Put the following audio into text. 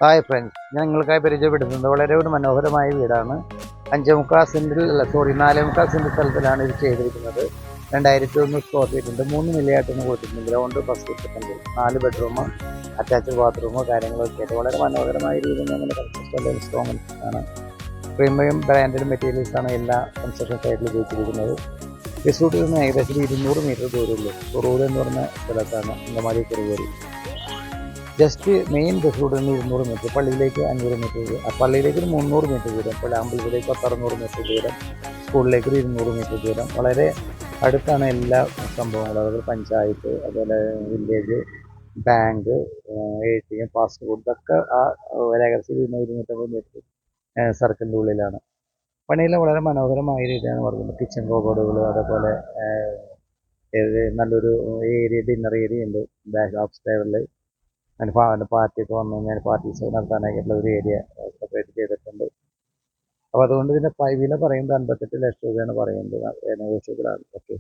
Hi friends, ഞാൻ നിങ്ങൾക്കായി പരിചയപ്പെടുത്തുന്നത് വളരെ ഒരു മനോഹരമായ വീടാണ്. 5.25 സെൻറ്റിൽ 4.25 സെൻറ്റ് സ്ഥലത്തിലാണ് ഇത് ചെയ്തിരിക്കുന്നത്. 2001 സ്ക്വയർ ഫീറ്റ് ഉണ്ട്. 3 നിലയായിട്ടാണ് കൊടുത്തിട്ടുണ്ട്. ഗ്രൗണ്ട് ഫസ്റ്റ് ഇട്ടിട്ടുണ്ട്. 4 ബെഡ്റൂം, അറ്റാച്ച്ഡ് ബാത്റൂം കാര്യങ്ങളൊക്കെ ആയിട്ട് വളരെ മനോഹരമായ രീതിയിൽ ഞങ്ങളുടെ കൺസ്ട്രക്ഷൻ ഇൻസ്ട്രോൾമെൻറ്റ്സ് ആണ്. പ്രീമിയം ബ്രാൻഡഡ് മെറ്റീരിയൽസാണ് എല്ലാ കൺസ്ട്രക്ഷൻ സൈറ്റിൽ ഉപയോഗിച്ചിരിക്കുന്നത്. റിസോർട്ടിൽ നിന്ന് ഏകദേശം 200 മീറ്റർ ദൂരമുള്ളൂ. കുറൂർ എന്ന് പറഞ്ഞ സ്ഥലത്താണ് Angamaly Kuroor. Just main bus റൂട്ടിൽ നിന്ന് 200 മീറ്റർ, പള്ളിയിലേക്ക് 500 മീറ്റർ ദൂരം, പള്ളിയിലേക്ക് ഒരു 300 മീറ്റർ ദൂരം, പള്ളി അമ്പലത്തിലേക്ക് 600 മീറ്റർ ദൂരം, സ്കൂളിലേക്ക് ഒരു 200 മീറ്റർ ദൂരം. വളരെ അടുത്താണ് എല്ലാ സംഭവങ്ങളും. അതുപോലെ പഞ്ചായത്ത്, അതുപോലെ village, bank, ATM, fast food, ഇതൊക്കെ ആ ഏകദേശം 200-250 മീറ്റർ സർക്കിളിൻ്റെ ഉള്ളിലാണ്. പണിയെല്ലാം വളരെ മനോഹരമായ രീതിയാണ് പറയുന്നത്. കിച്ചൺ റോബോട്ടുകൾ, അതേപോലെ നല്ലൊരു ഏരിയ, ഡിന്നർ ഏരിയ ഉണ്ട് ബാക്ക് ഹാഫ് സ്റ്റൈറിൽ. അതിന് പാർട്ടിയൊക്കെ വന്നു കഴിഞ്ഞാൽ പാർട്ടീസ് നടത്താനായിട്ടുള്ള ഒരു ഏരിയ സെപ്പറേറ്റ് ചെയ്തിട്ടുണ്ട്. അപ്പോൾ അതുകൊണ്ട് ഇതിൻ്റെ വില പറയുന്നത് 58 ലക്ഷം രൂപയാണ് പറയുന്നത്. നെഗോഷ്യബിൾ ആണ്. ഓക്കെ.